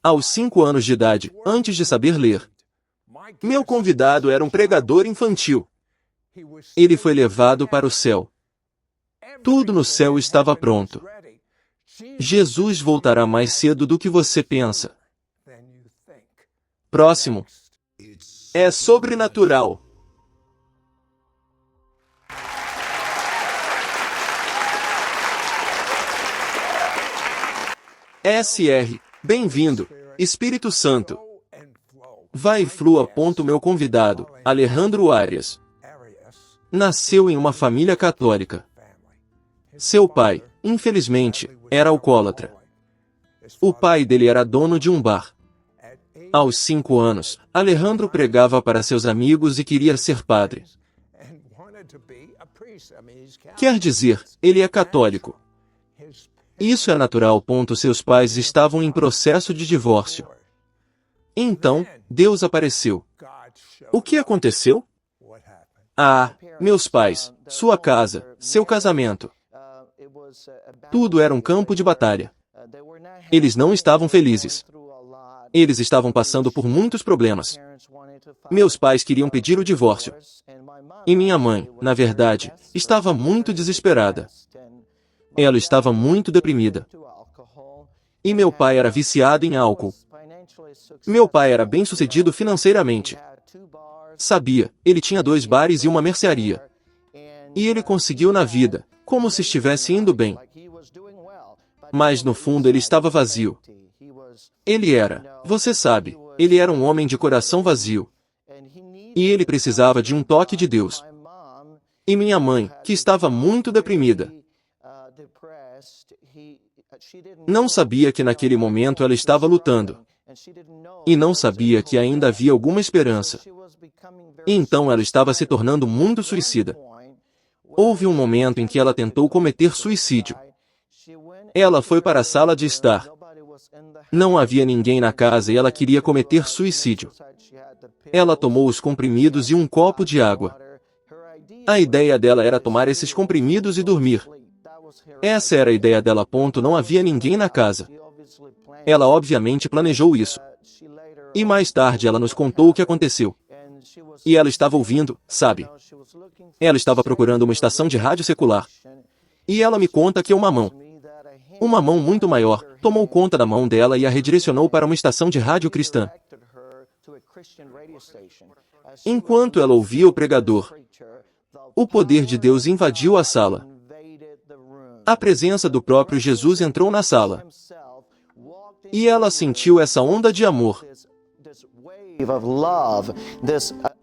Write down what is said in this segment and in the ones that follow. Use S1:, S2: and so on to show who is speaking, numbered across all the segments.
S1: Aos 5 anos de idade, antes de saber ler, meu convidado era um pregador infantil. Ele foi levado para o céu. Tudo no céu estava pronto. Jesus voltará mais cedo do que você pensa. Próximo. É sobrenatural. SR. Bem-vindo, Espírito Santo. Vai e flua. Meu convidado, Alejandro Arias, nasceu em uma família católica. Seu pai, infelizmente, era alcoólatra. O pai dele era dono de um bar. Aos 5 anos, Alejandro pregava para seus amigos e queria ser padre. Quer dizer, ele é católico. Isso é natural. Seus pais estavam em processo de divórcio. Então, Deus apareceu. O que aconteceu? Meus pais, sua casa, seu casamento. Tudo era um campo de batalha. Eles não estavam felizes. Eles estavam passando por muitos problemas. Meus pais queriam pedir o divórcio. E minha mãe, na verdade, estava muito desesperada. Ela estava muito deprimida. E meu pai era viciado em álcool. Meu pai era bem-sucedido financeiramente. Sabia, ele tinha 2 bares e uma mercearia. E ele conseguiu na vida, como se estivesse indo bem. Mas no fundo ele estava vazio. Você sabe, ele era um homem de coração vazio. E ele precisava de um toque de Deus. E minha mãe, que estava muito deprimida, não sabia que naquele momento ela estava lutando. E não sabia que ainda havia alguma esperança. E então ela estava se tornando muito suicida. Houve um momento em que ela tentou cometer suicídio. Ela foi para a sala de estar. Não havia ninguém na casa e ela queria cometer suicídio. Ela tomou os comprimidos e um copo de água. A ideia dela era tomar esses comprimidos e dormir. Essa era a ideia dela. Não havia ninguém na casa. Ela obviamente planejou isso. E mais tarde ela nos contou o que aconteceu. E ela estava ouvindo, sabe? Ela estava procurando uma estação de rádio secular. E ela me conta que uma mão muito maior, tomou conta da mão dela e a redirecionou para uma estação de rádio cristã. Enquanto ela ouvia o pregador, o poder de Deus invadiu a sala. A presença do próprio Jesus entrou na sala. E ela sentiu essa onda de amor.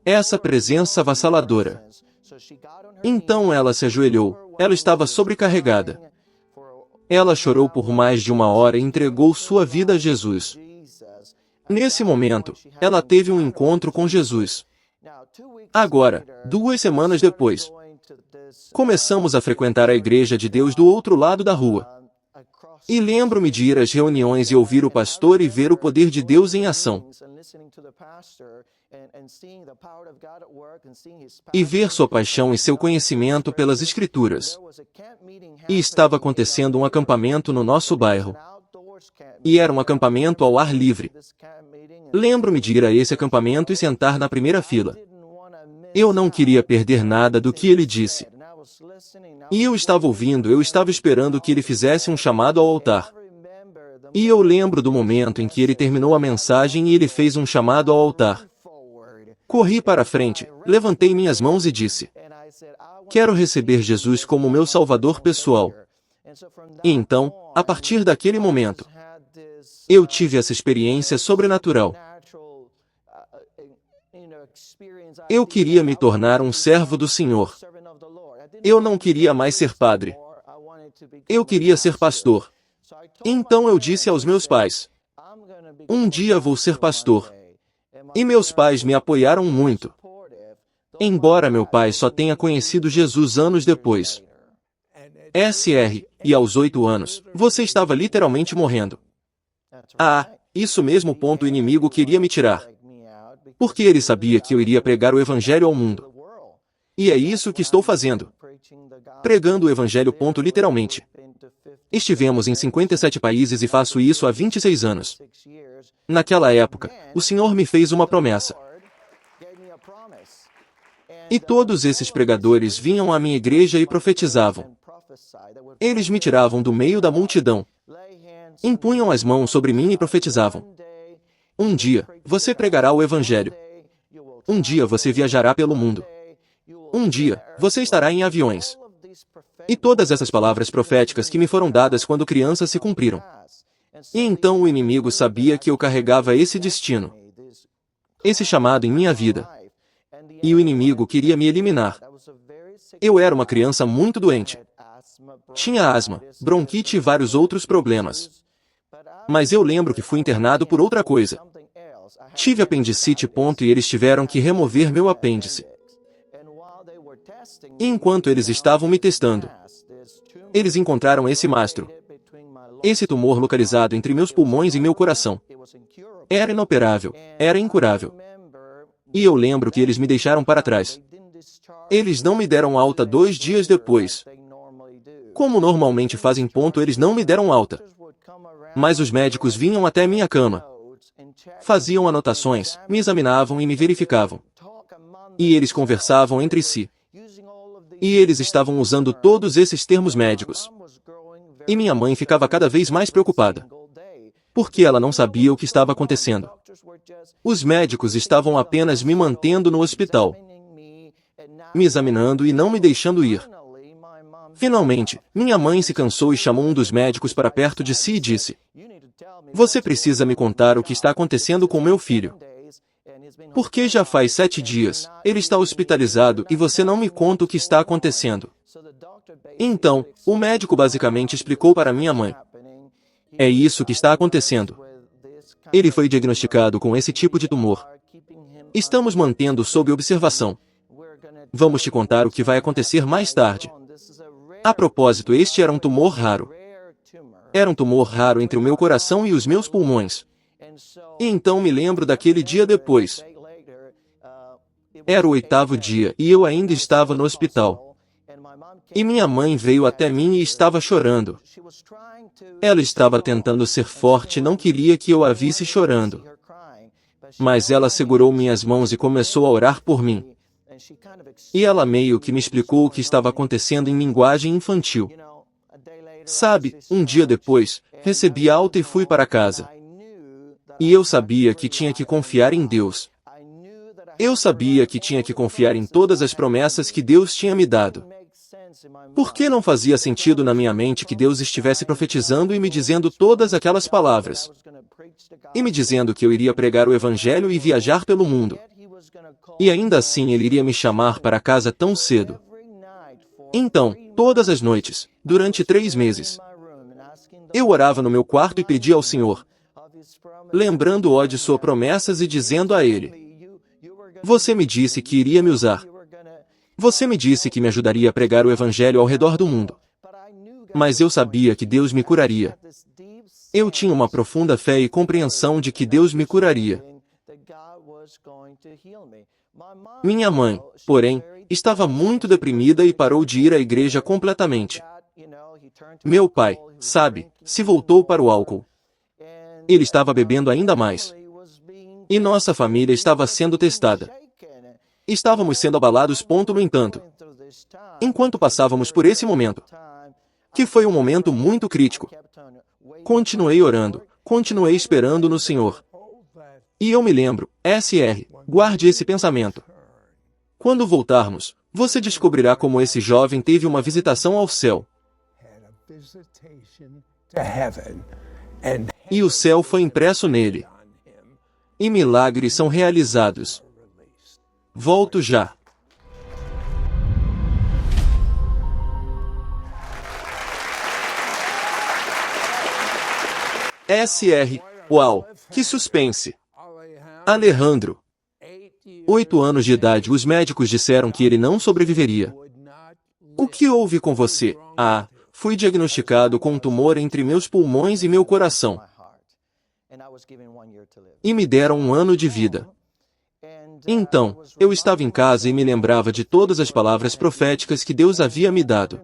S1: Essa presença avassaladora. Então ela se ajoelhou. Ela estava sobrecarregada. Ela chorou por mais de 1 hora e entregou sua vida a Jesus. Nesse momento, ela teve um encontro com Jesus. Agora, 2 semanas depois, começamos a frequentar a Igreja de Deus do outro lado da rua. E lembro-me de ir às reuniões e ouvir o pastor e ver o poder de Deus em ação. E ver sua paixão e seu conhecimento pelas Escrituras. E estava acontecendo um acampamento no nosso bairro. E era um acampamento ao ar livre. Lembro-me de ir a esse acampamento e sentar na primeira fila. Eu não queria perder nada do que ele disse. E eu estava ouvindo, eu estava esperando que ele fizesse um chamado ao altar. E eu lembro do momento em que ele terminou a mensagem e ele fez um chamado ao altar. Corri para a frente, levantei minhas mãos e disse: quero receber Jesus como meu Salvador pessoal. E então, a partir daquele momento, eu tive essa experiência sobrenatural. Eu queria me tornar um servo do Senhor. Eu não queria mais ser padre. Eu queria ser pastor. Então eu disse aos meus pais: um dia vou ser pastor. E meus pais me apoiaram muito. Embora meu pai só tenha conhecido Jesus anos depois. SR, e aos 8 anos, você estava literalmente morrendo. Isso mesmo. O inimigo queria me tirar. Porque ele sabia que eu iria pregar o Evangelho ao mundo. E é isso que estou fazendo. Pregando o Evangelho. Literalmente. Estivemos em 57 países e faço isso há 26 anos. Naquela época, o Senhor me fez uma promessa. E todos esses pregadores vinham à minha igreja e profetizavam. Eles me tiravam do meio da multidão, impunham as mãos sobre mim e profetizavam. Um dia, você pregará o Evangelho. Um dia você viajará pelo mundo. Um dia, você estará em aviões. E todas essas palavras proféticas que me foram dadas quando criança se cumpriram. E então o inimigo sabia que eu carregava esse destino, esse chamado em minha vida. E o inimigo queria me eliminar. Eu era uma criança muito doente. Tinha asma, bronquite e vários outros problemas. Mas eu lembro que fui internado por outra coisa. Tive apendicite. E eles tiveram que remover meu apêndice. E enquanto eles estavam me testando, eles encontraram esse mastro. Esse tumor localizado entre meus pulmões e meu coração. Era inoperável, era incurável. E eu lembro que eles me deixaram para trás. Eles não me deram alta 2 dias depois. Como normalmente fazem. Eles não me deram alta. Mas os médicos vinham até minha cama. Faziam anotações, me examinavam e me verificavam. E eles conversavam entre si. E eles estavam usando todos esses termos médicos. E minha mãe ficava cada vez mais preocupada. Porque ela não sabia o que estava acontecendo. Os médicos estavam apenas me mantendo no hospital, me examinando e não me deixando ir. Finalmente, minha mãe se cansou e chamou um dos médicos para perto de si e disse: "Você precisa me contar o que está acontecendo com meu filho. Porque já faz 7 dias, ele está hospitalizado e você não me conta o que está acontecendo." Então, o médico basicamente explicou para minha mãe: "É isso que está acontecendo. Ele foi diagnosticado com esse tipo de tumor. Estamos mantendo sob observação. Vamos te contar o que vai acontecer mais tarde." A propósito, este era um tumor raro. Era um tumor raro entre o meu coração e os meus pulmões. E então me lembro daquele dia depois. Era o 8º dia e eu ainda estava no hospital. E minha mãe veio até mim e estava chorando. Ela estava tentando ser forte e não queria que eu a visse chorando. Mas ela segurou minhas mãos e começou a orar por mim. E ela meio que me explicou o que estava acontecendo em linguagem infantil. Sabe, um dia depois, recebi alta e fui para casa. E eu sabia que tinha que confiar em Deus. Eu sabia que tinha que confiar em todas as promessas que Deus tinha me dado. Por que não fazia sentido na minha mente que Deus estivesse profetizando e me dizendo todas aquelas palavras? E me dizendo que eu iria pregar o Evangelho e viajar pelo mundo. E ainda assim ele iria me chamar para casa tão cedo. Então, todas as noites, durante 3 meses, eu orava no meu quarto e pedia ao Senhor, lembrando-o de suas promessas e dizendo a Ele: "Você me disse que iria me usar. Você me disse que me ajudaria a pregar o Evangelho ao redor do mundo. Mas eu sabia que Deus me curaria. Eu tinha uma profunda fé e compreensão de que Deus me curaria." Minha mãe, porém, estava muito deprimida e parou de ir à igreja completamente. Meu pai, sabe, se voltou para o álcool. Ele estava bebendo ainda mais. E nossa família estava sendo testada. Estávamos sendo abalados. No entanto, enquanto passávamos por esse momento, que foi um momento muito crítico, continuei orando, continuei esperando no Senhor. E eu me lembro, SR, guarde esse pensamento. Quando voltarmos, você descobrirá como esse jovem teve uma visitação ao céu. E o céu foi impresso nele. E milagres são realizados. Volto já. SR, uau, que suspense. Alejandro. 8 anos de idade, os médicos disseram que ele não sobreviveria. O que houve com você? Ah, fui diagnosticado com um tumor entre meus pulmões e meu coração. E me deram 1 ano de vida. Então, eu estava em casa e me lembrava de todas as palavras proféticas que Deus havia me dado.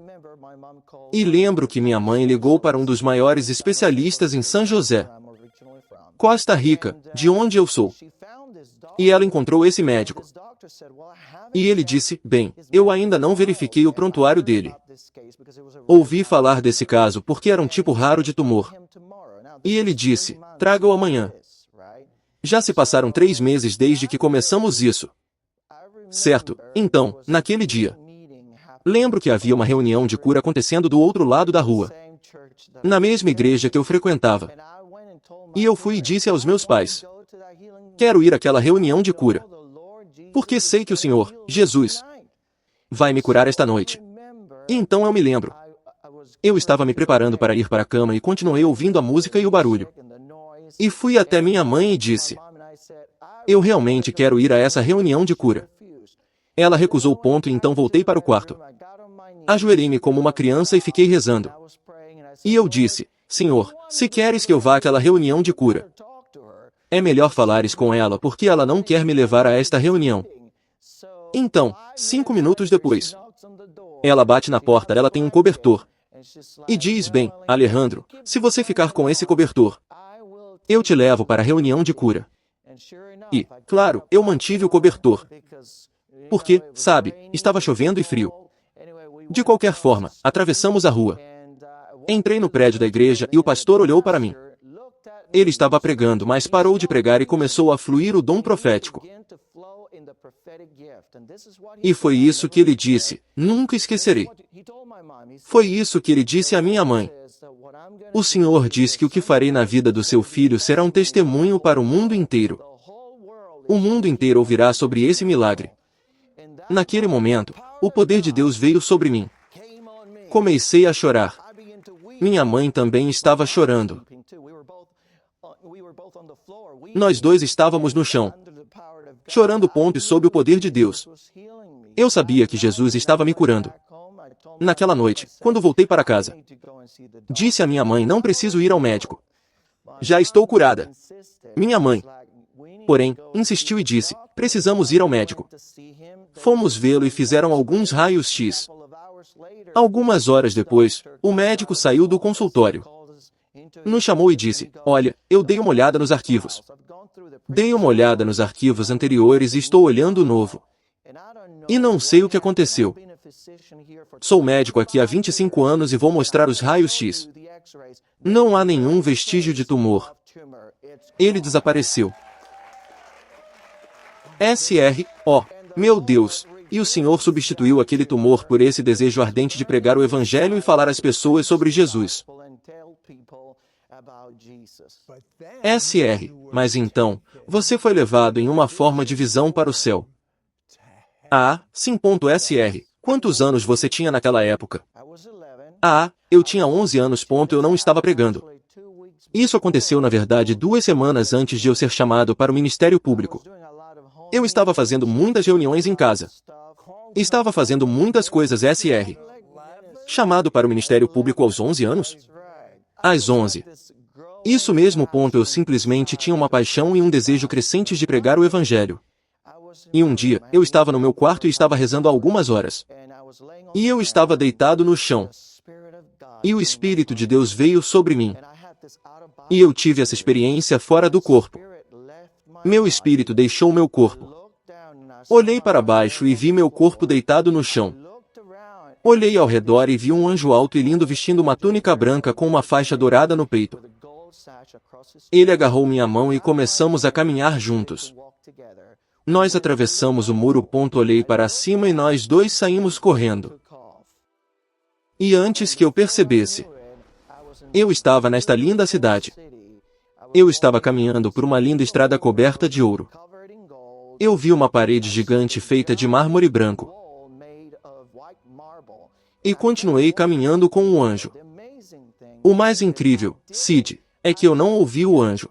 S1: E lembro que minha mãe ligou para um dos maiores especialistas em São José, Costa Rica, de onde eu sou. E ela encontrou esse médico. E ele disse, bem, eu ainda não verifiquei o prontuário dele. Ouvi falar desse caso porque era um tipo raro de tumor. E ele disse, traga-o amanhã. Já se passaram 3 meses desde que começamos isso. Certo, então, naquele dia. Lembro que havia uma reunião de cura acontecendo do outro lado da rua, na mesma igreja que eu frequentava. E eu fui e disse aos meus pais, quero ir àquela reunião de cura, porque sei que o Senhor, Jesus, vai me curar esta noite. E então eu me lembro. Eu estava me preparando para ir para a cama e continuei ouvindo a música e o barulho. E fui até minha mãe e disse, eu realmente quero ir a essa reunião de cura. Ela recusou o ponto e então voltei para o quarto. Ajoelhei-me como uma criança e fiquei rezando. E eu disse, Senhor, se queres que eu vá àquela reunião de cura, é melhor falares com ela porque ela não quer me levar a esta reunião. Então, 5 minutos depois, ela bate na porta, ela tem um cobertor. E diz, bem, Alejandro, se você ficar com esse cobertor, eu te levo para a reunião de cura. E, claro, eu mantive o cobertor. Porque, sabe, estava chovendo e frio. De qualquer forma, atravessamos a rua. Entrei no prédio da igreja e o pastor olhou para mim. Ele estava pregando, mas parou de pregar e começou a fluir o dom profético. E foi isso que ele disse, nunca esquecerei. Foi isso que ele disse à minha mãe. O Senhor diz que o que farei na vida do seu filho será um testemunho para o mundo inteiro. O mundo inteiro ouvirá sobre esse milagre. Naquele momento, o poder de Deus veio sobre mim. Comecei a chorar. Minha mãe também estava chorando. Nós dois estávamos no chão, chorando ponto sob o poder de Deus. Eu sabia que Jesus estava me curando. Naquela noite, quando voltei para casa, disse à minha mãe, não preciso ir ao médico. Já estou curada. Minha mãe, porém, insistiu e disse, precisamos ir ao médico. Fomos vê-lo e fizeram alguns raios-x. Algumas horas depois, o médico saiu do consultório. Nos chamou e disse, olha, eu dei uma olhada nos arquivos. Dei uma olhada nos arquivos anteriores e estou olhando o novo. E não sei o que aconteceu. Sou médico aqui há 25 anos e vou mostrar os raios-x. Não há nenhum vestígio de tumor. Ele desapareceu. Oh, meu Deus! E o Senhor substituiu aquele tumor por esse desejo ardente de pregar o Evangelho e falar às pessoas sobre Jesus. Mas então, você foi levado em uma forma de visão para o céu. Sim. Quantos anos você tinha naquela época? Eu tinha 11 anos. Eu não estava pregando. Isso aconteceu na verdade 2 semanas antes de eu ser chamado para o ministério público. Eu estava fazendo muitas reuniões em casa. Estava fazendo muitas coisas. Chamado para o ministério público aos 11 anos? Às 11. Isso mesmo. Eu simplesmente tinha uma paixão e um desejo crescentes de pregar o Evangelho. E um dia, eu estava no meu quarto e estava rezando há algumas horas. E eu estava deitado no chão. E o Espírito de Deus veio sobre mim. E eu tive essa experiência fora do corpo. Meu espírito deixou meu corpo. Olhei para baixo e vi meu corpo deitado no chão. Olhei ao redor e vi um anjo alto e lindo vestindo uma túnica branca com uma faixa dourada no peito. Ele agarrou minha mão e começamos a caminhar juntos. Nós atravessamos o muro. Olhei para cima e nós dois saímos correndo. E antes que eu percebesse, eu estava nesta linda cidade. Eu estava caminhando por uma linda estrada coberta de ouro. Eu vi uma parede gigante feita de mármore branco. E continuei caminhando com o anjo. O mais incrível, Sid, é que eu não ouvi o anjo.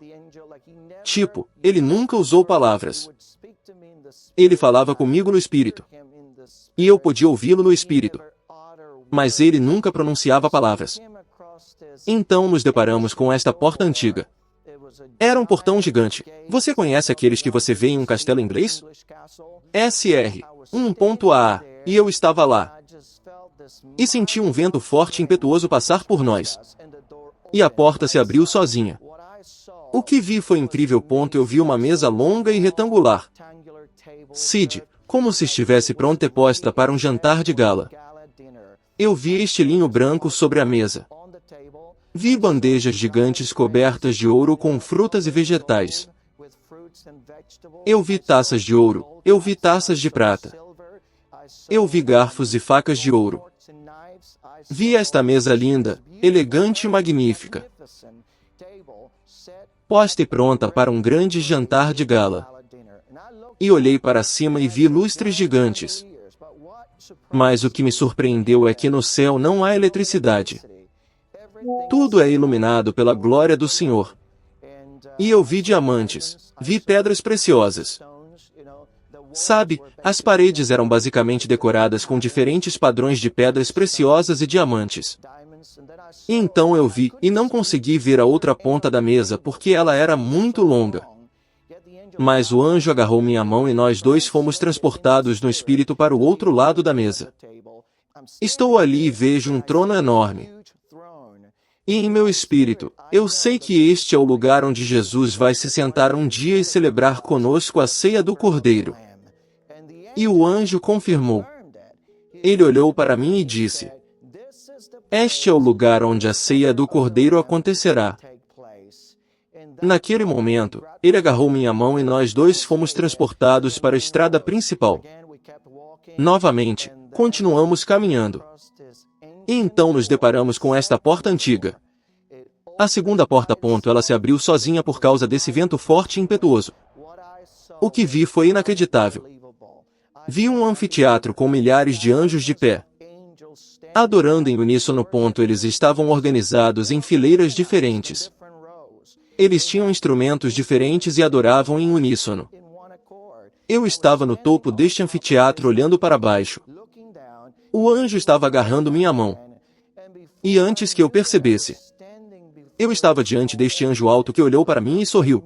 S1: Ele nunca usou palavras. Ele falava comigo no espírito. E eu podia ouvi-lo no espírito. Mas ele nunca pronunciava palavras. Então nos deparamos com esta porta antiga. Era um portão gigante. Você conhece aqueles que você vê em um castelo inglês? 1.a. E eu estava lá. E senti um vento forte e impetuoso passar por nós. E a porta se abriu sozinha. O que vi foi incrível. Eu vi uma mesa longa e retangular. Sid, como se estivesse pronta e posta para um jantar de gala. Eu vi este linho branco sobre a mesa. Vi bandejas gigantes cobertas de ouro com frutas e vegetais. Eu vi taças de ouro, eu vi taças de prata. Eu vi garfos e facas de ouro. Vi esta mesa linda, elegante e magnífica, posta e pronta para um grande jantar de gala. E olhei para cima e vi lustres gigantes. Mas o que me surpreendeu é que no céu não há eletricidade. Tudo é iluminado pela glória do Senhor. E eu vi diamantes, vi pedras preciosas. Sabe, as paredes eram basicamente decoradas com diferentes padrões de pedras preciosas e diamantes. E então eu vi, e não consegui ver a outra ponta da mesa porque ela era muito longa. Mas o anjo agarrou minha mão e nós dois fomos transportados no espírito para o outro lado da mesa. Estou ali e vejo um trono enorme. E em meu espírito, eu sei que este é o lugar onde Jesus vai se sentar um dia e celebrar conosco a ceia do Cordeiro. E o anjo confirmou. Ele olhou para mim e disse: este é o lugar onde a ceia do Cordeiro acontecerá. Naquele momento, ele agarrou minha mão e nós dois fomos transportados para a estrada principal. Novamente, continuamos caminhando. E então nos deparamos com esta porta antiga. A segunda porta. Ela se abriu sozinha por causa desse vento forte e impetuoso. O que vi foi inacreditável. Vi um anfiteatro com milhares de anjos de pé, adorando em uníssono. Eles estavam organizados em fileiras diferentes. Eles tinham instrumentos diferentes e adoravam em uníssono. Eu estava no topo deste anfiteatro olhando para baixo. O anjo estava agarrando minha mão. E antes que eu percebesse, eu estava diante deste anjo alto que olhou para mim e sorriu.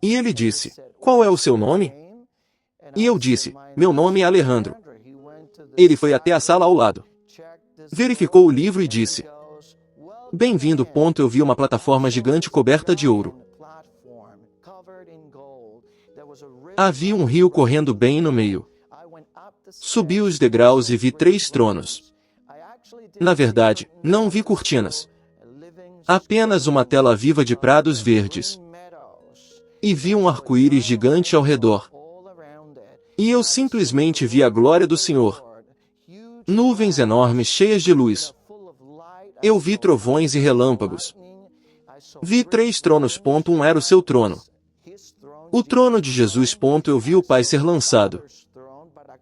S1: E ele disse: qual é o seu nome? E eu disse: meu nome é Alejandro. Ele foi até a sala ao lado. Verificou o livro e disse: bem-vindo. Eu vi uma plataforma gigante coberta de ouro. Havia um rio correndo bem no meio. Subi os degraus e vi 3 tronos. Na verdade, não vi cortinas. Apenas uma tela viva de prados verdes. E vi um arco-íris gigante ao redor. E eu simplesmente vi a glória do Senhor. Nuvens enormes cheias de luz. Eu vi trovões e relâmpagos. Vi 3 tronos. Um era o seu trono. O trono de Jesus. Eu vi o Pai ser lançado.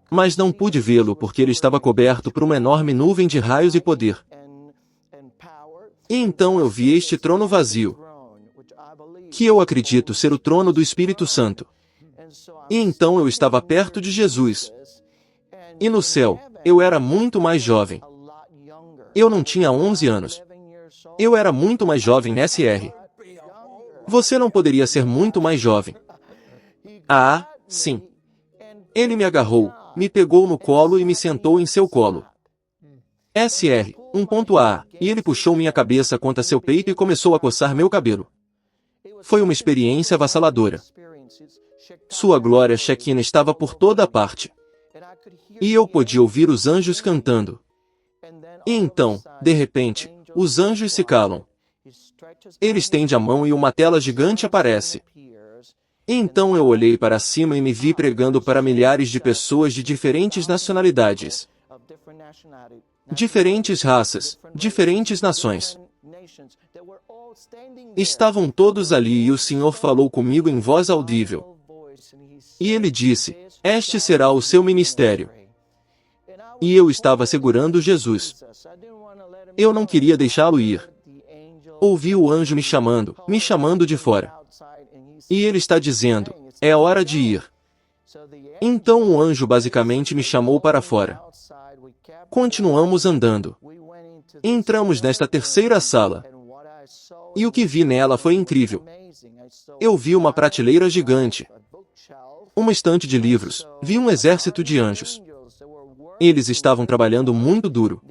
S1: Mas não pude vê-lo porque ele estava coberto por uma enorme nuvem de raios e poder. E então eu vi este trono vazio, que eu acredito ser o trono do Espírito Santo. E então eu estava perto de Jesus. E no céu, eu era muito mais jovem. Eu não tinha 11 anos. Eu era muito mais jovem, SR. Você não poderia ser muito mais jovem. Ah, sim. Ele me agarrou, me pegou no colo e me sentou em seu colo. SR, 1.A, e ele puxou minha cabeça contra seu peito e começou a coçar meu cabelo. Foi uma experiência avassaladora. Sua glória Shekinah estava por toda parte. E eu podia ouvir os anjos cantando. E então, de repente, os anjos se calam. Ele estende a mão e uma tela gigante aparece. E então eu olhei para cima e me vi pregando para milhares de pessoas de diferentes nacionalidades, diferentes raças, diferentes nações. Estavam todos ali e o Senhor falou comigo em voz audível. E ele disse: este será o seu ministério. E eu estava segurando Jesus. Eu não queria deixá-lo ir. Ouvi o anjo me chamando de fora. E ele está dizendo: é hora de ir. Então o anjo basicamente me chamou para fora. Continuamos andando. Entramos nesta terceira sala. E o que vi nela foi incrível. Eu vi uma prateleira gigante, uma estante de livros, vi um exército de anjos. Eles estavam trabalhando muito duro.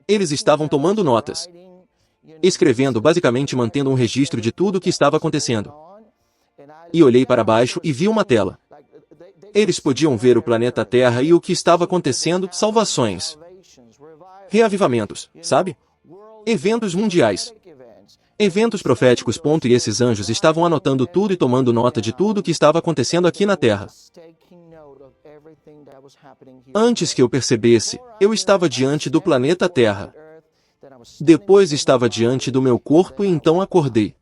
S1: Eles estavam tomando notas, escrevendo, basicamente mantendo um registro de tudo o que estava acontecendo. E olhei para baixo e vi uma tela. Eles podiam ver o planeta Terra e o que estava acontecendo, salvações, reavivamentos, sabe? Eventos mundiais. Eventos proféticos. E esses anjos estavam anotando tudo e tomando nota de tudo o que estava acontecendo aqui na Terra. Antes que eu percebesse, eu estava diante do planeta Terra. Depois estava diante do meu corpo e então acordei.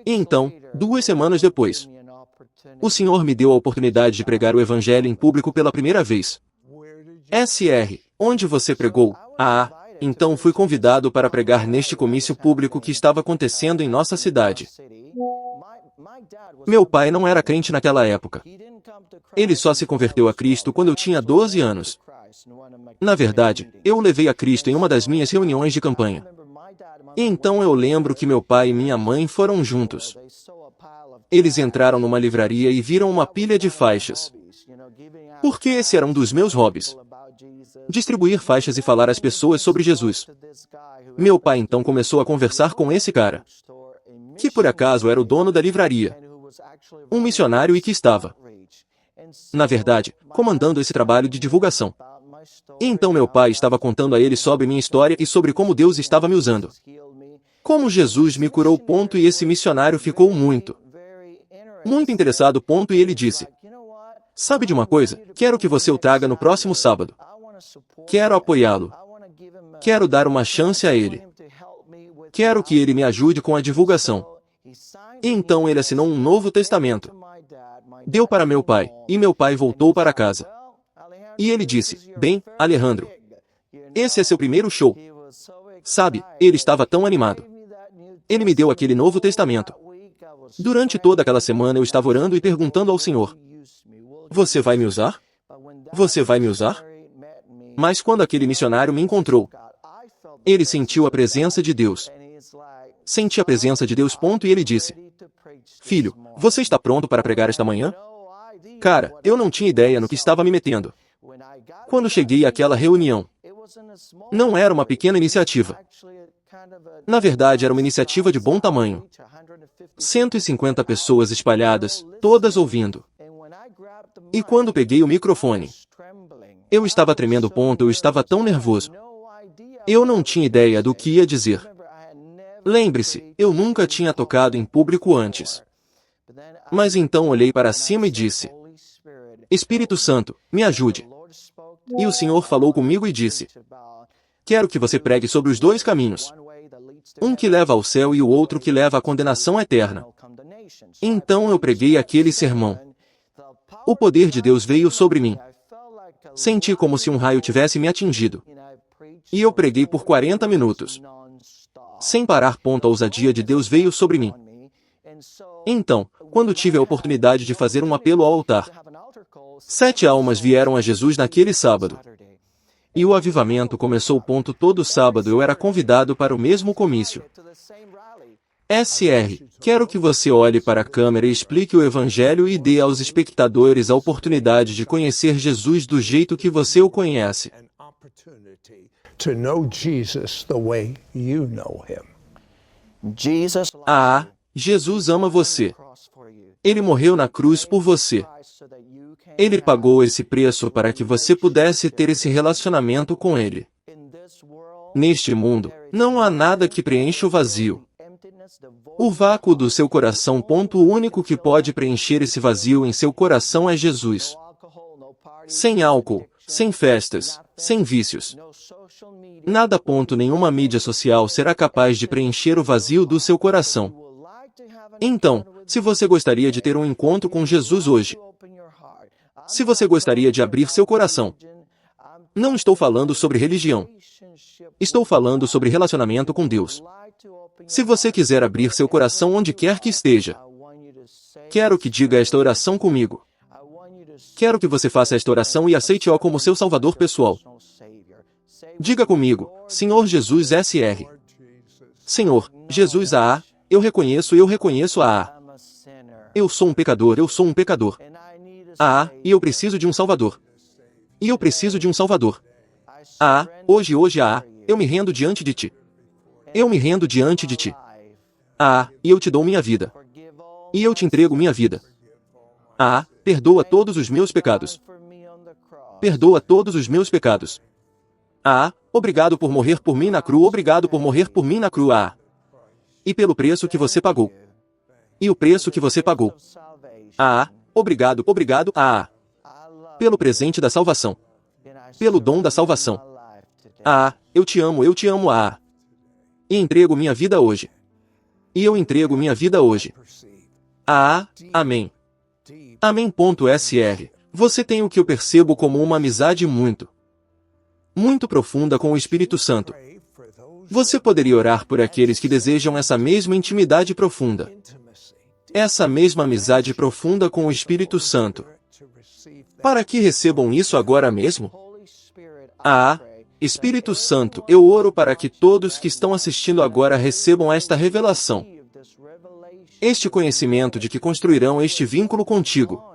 S1: E então, 2 semanas depois, o Senhor me deu a oportunidade de pregar o Evangelho em público pela primeira vez. SR, onde você pregou? Então fui convidado para pregar neste comício público que estava acontecendo em nossa cidade. Meu pai não era crente naquela época. Ele só se converteu a Cristo quando eu tinha 12 anos. Na verdade, eu o levei a Cristo em uma das minhas reuniões de campanha. E então eu lembro que meu pai e minha mãe foram juntos. Eles entraram numa livraria e viram uma pilha de faixas. Porque esse era um dos meus hobbies. Distribuir faixas e falar às pessoas sobre Jesus. Meu pai então começou a conversar com esse cara, que por acaso era o dono da livraria. Um missionário e que estava, na verdade, comandando esse trabalho de divulgação. E então meu pai estava contando a ele sobre minha história e sobre como Deus estava me usando. Como Jesus me curou. E esse missionário ficou muito interessado. E ele disse: sabe de uma coisa? Quero que você o traga no próximo sábado. Quero apoiá-lo. Quero dar uma chance a ele. Quero que ele me ajude com a divulgação. E então ele assinou um Novo Testamento. Deu para meu pai, e meu pai voltou para casa. E ele disse: bem, Alejandro, esse é seu primeiro show. Sabe, ele estava tão animado. Ele me deu aquele Novo Testamento. Durante toda aquela semana eu estava orando e perguntando ao Senhor: você vai me usar? Você vai me usar? Mas quando aquele missionário me encontrou, ele sentiu a presença de Deus. Senti a presença de Deus. E ele disse: filho, você está pronto para pregar esta manhã? Cara, eu não tinha ideia no que estava me metendo. Quando cheguei àquela reunião, não era uma pequena iniciativa. Na verdade, era uma iniciativa de bom tamanho. 150 pessoas espalhadas, todas ouvindo. E quando peguei o microfone, eu estava tremendo. Eu estava tão nervoso. Eu não tinha ideia do que ia dizer. Lembre-se, eu nunca tinha tocado em público antes. Mas então olhei para cima e disse: Espírito Santo, me ajude. E o Senhor falou comigo e disse: quero que você pregue sobre os 2 caminhos. Um que leva ao céu e o outro que leva à condenação eterna. Então eu preguei aquele sermão. O poder de Deus veio sobre mim. Senti como se um raio tivesse me atingido. E eu preguei por 40 minutos. Sem parar. A ousadia de Deus veio sobre mim. Então, quando tive a oportunidade de fazer um apelo ao altar, 7 almas vieram a Jesus naquele sábado. E o avivamento começou. Todo sábado eu era convidado para o mesmo comício. SR, quero que você olhe para a câmera e explique o Evangelho e dê aos espectadores a oportunidade de conhecer Jesus do jeito que você o conhece. Jesus ama você. Ele morreu na cruz por você. Ele pagou esse preço para que você pudesse ter esse relacionamento com Ele. Neste mundo, não há nada que preencha o vazio. O vácuo do seu coração. O único que pode preencher esse vazio em seu coração é Jesus. Sem álcool, sem festas, sem vícios. Nada. Nenhuma mídia social será capaz de preencher o vazio do seu coração. Então, se você gostaria de ter um encontro com Jesus hoje, se você gostaria de abrir seu coração, não estou falando sobre religião. Estou falando sobre relacionamento com Deus. Se você quiser abrir seu coração onde quer que esteja, quero que diga esta oração comigo. Quero que você faça esta oração e aceite-o como seu Salvador pessoal. Diga comigo: Senhor Jesus SR. Senhor Jesus eu reconheço eu sou um pecador, e eu preciso de um Salvador. E eu preciso de um Salvador. Hoje, eu me rendo diante de ti. Eu me rendo diante de ti. E eu te dou minha vida. E eu te entrego minha vida. Perdoa todos os meus pecados. Perdoa todos os meus pecados. Obrigado por morrer por mim na cruz. Obrigado por morrer por mim na cruz. E pelo preço que você pagou. E o preço que você pagou. Obrigado. Pelo presente da salvação. Pelo dom da salvação. Eu te amo. E entrego minha vida hoje. E eu entrego minha vida hoje. Amém. Amém.sr. Você tem o que eu percebo como uma amizade muito profunda com o Espírito Santo. Você poderia orar por aqueles que desejam essa mesma intimidade profunda. Essa mesma amizade profunda com o Espírito Santo. Para que recebam isso agora mesmo? Espírito Santo, eu oro para que todos que estão assistindo agora recebam esta revelação. Este conhecimento de que construirão este vínculo contigo.